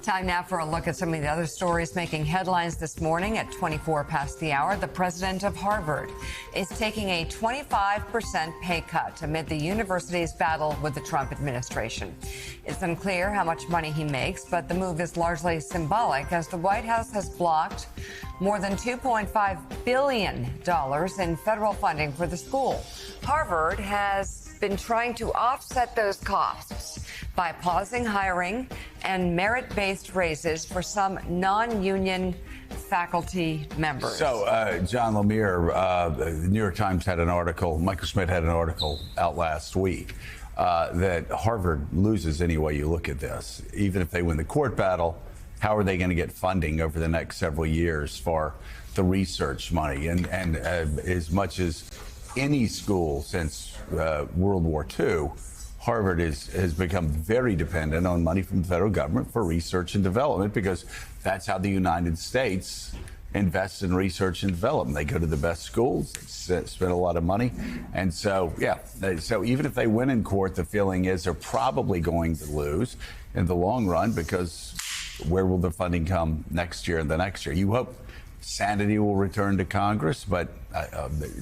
Time now for a look at some of the other stories making headlines this morning. At 24 past the hour, the president of Harvard is taking a 25% pay cut amid the university's battle with the Trump administration. It's unclear how much money he makes, but the move is largely symbolic as the White House has blocked more than $2.5 billion in federal funding for the school. Harvard has been trying to offset those costs by pausing hiring and merit-based raises for some non-union faculty members. So, John Lemire, the New York Times had an article, Michael Schmidt had an article out last week that Harvard loses any way you look at this. Even if they win the court battle, how are they going to get funding over the next several years for the research money? And as much as any school since World War II, Harvard has become very dependent on money from the federal government for research and development because that's how the United States invests in research and development. They go to the best schools, spend a lot of money. And so, so even if they win in court, the feeling is they're probably going to lose in the long run because where will the funding come next year and the next year? You hope sanity will return to Congress, but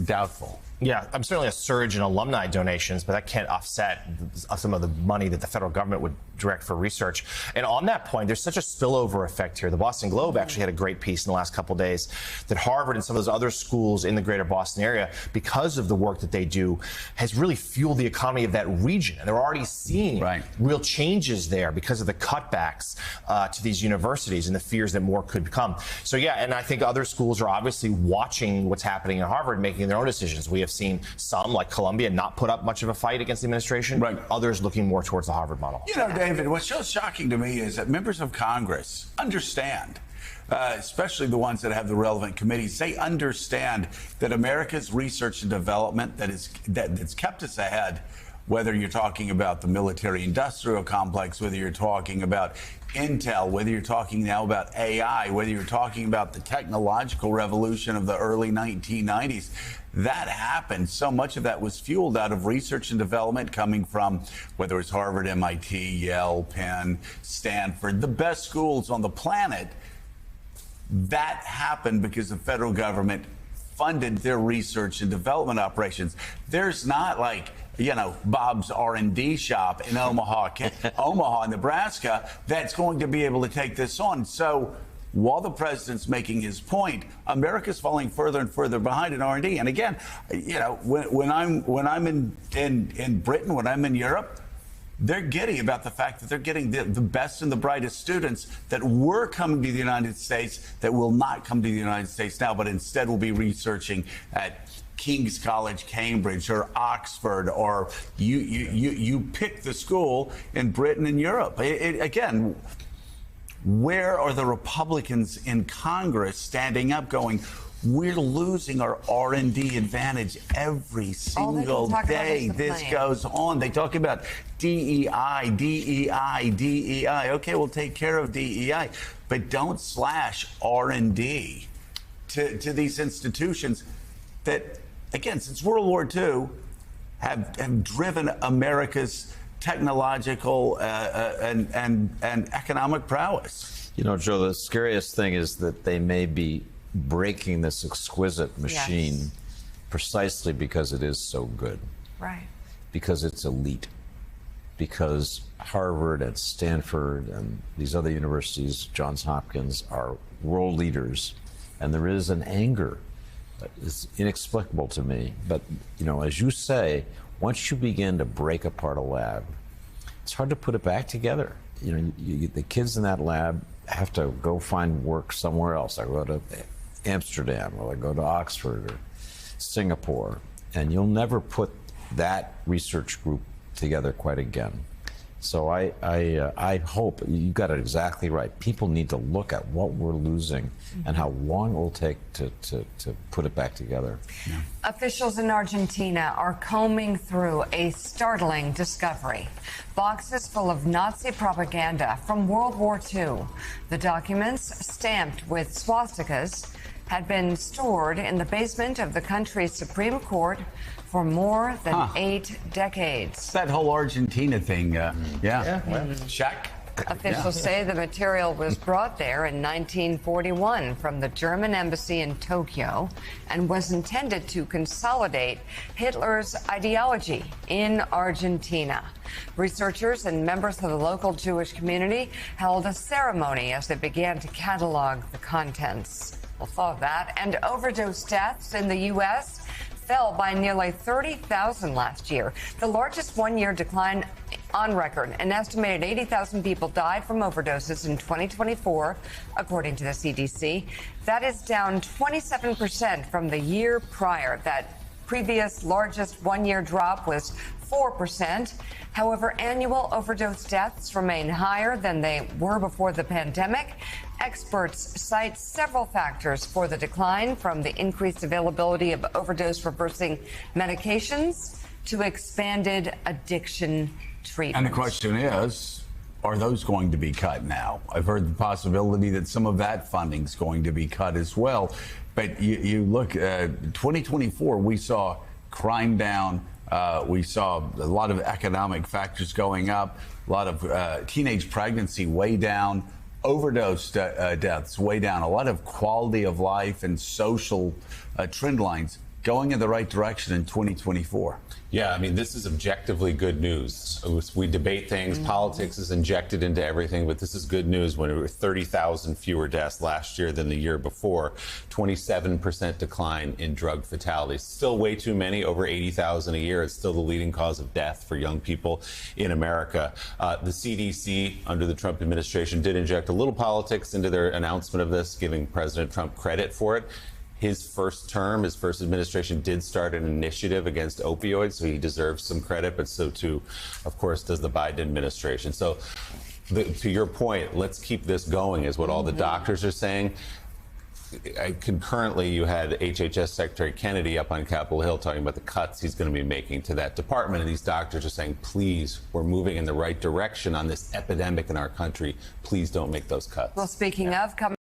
doubtful. Yeah, I'm certainly a surge in alumni donations, but that can't offset some of the money that the federal government would direct for research. And on that point, there's such a spillover effect here. The Boston Globe actually had a great piece in the last couple of days that Harvard and some of those other schools in the greater Boston area, because of the work that they do, has really fueled the economy of that region. And they're already seeing real changes there because of the cutbacks to these universities and the fears that more could come. So, yeah, and I think other schools are obviously watching what's happening at Harvard, making their own decisions. We have seen some, like Columbia, not put up much of a fight against the administration. Others looking more towards the Harvard model. You know, David, what's so shocking to me is that members of Congress understand, especially the ones that have the relevant committees, they understand that America's research and development that's kept us ahead, whether you're talking about the military-industrial complex, whether you're talking about Intel, whether you're talking now about AI, whether you're talking about the technological revolution of the early 1990s, that happened. So much of that was fueled out of research and development coming from whether it's Harvard, MIT, Yale, Penn, Stanford, the best schools on the planet. That happened because the federal government funded their research and development operations. There's not like, you know, Bob's R&D shop in Omaha, Nebraska, that's going to be able to take this on. So while the president's making his point, America's falling further and further behind in R&D. And again, you know, when I'm in Britain, when I'm in Europe, they're giddy about the fact that they're getting the best and the brightest students that were coming to the United States that will not come to the United States now, but instead will be researching at King's College, Cambridge, or Oxford, or you pick the school in Britain and Europe. Again, where are the Republicans in Congress standing up going, we're losing our R&D advantage every single day this goes on. They talk about DEI, DEI, DEI. Okay, we'll take care of DEI, but don't slash R&D to these institutions that, again, since World War II, have driven America's technological and economic prowess. You know, Joe, the scariest thing is that they may be breaking this exquisite machine precisely because it is so good. Right. Because it's elite. Because Harvard and Stanford and these other universities, Johns Hopkins, are world leaders. And there is an anger that is inexplicable to me. But, you know, as you say, once you begin to break apart a lab, it's hard to put it back together. You know, the kids in that lab have to go find work somewhere else. I go to Amsterdam, or I go to Oxford or Singapore, and you'll never put that research group together quite again. So I hope you got it exactly right. People need to look at what we're losing and how long it will take to put it back together. Yeah. Officials in Argentina are combing through a startling discovery. Boxes full of Nazi propaganda from World War II. The documents, stamped with swastikas, had been stored in the basement of the country's Supreme Court for more than 8 decades. It's that whole Argentina thing, yeah. Well, check. Officials say the material was brought there in 1941 from the German embassy in Tokyo and was intended to consolidate Hitler's ideology in Argentina. Researchers and members of the local Jewish community held a ceremony as they began to catalog the contents. We'll follow that. And overdose deaths in the U.S. fell by nearly 30,000 last year, the largest one-year decline on record. An estimated 80,000 people died from overdoses in 2024, according to the CDC. That is down 27% from the year prior. That previous largest one-year drop was 4%. However, annual overdose deaths remain higher than they were before the pandemic. Experts cite several factors for the decline, from the increased availability of overdose-reversing medications to expanded addiction treatment. And the question is, are those going to be cut now? I've heard the possibility that some of that funding is going to be cut as well. But you look, 2024, we saw crime down. We saw a lot of economic factors going up, a lot of teenage pregnancy way down, overdose deaths way down, a lot of quality of life and social trend lines going in the right direction in 2024. Yeah, I mean, this is objectively good news. We debate things. Politics is injected into everything, but this is good news when there were 30,000 fewer deaths last year than the year before. 27% decline in drug fatalities. Still way too many, over 80,000 a year. It's still the leading cause of death for young people in America. The CDC, under the Trump administration, did inject a little politics into their announcement of this, giving President Trump credit for it. His first administration did start an initiative against opioids, so he deserves some credit, but so too, of course, does the Biden administration. So to your point, let's keep this going is what all the doctors are saying. Concurrently, you had HHS Secretary Kennedy up on Capitol Hill talking about the cuts he's going to be making to that department. And these doctors are saying, please, we're moving in the right direction on this epidemic in our country. Please don't make those cuts. Well, speaking of, coming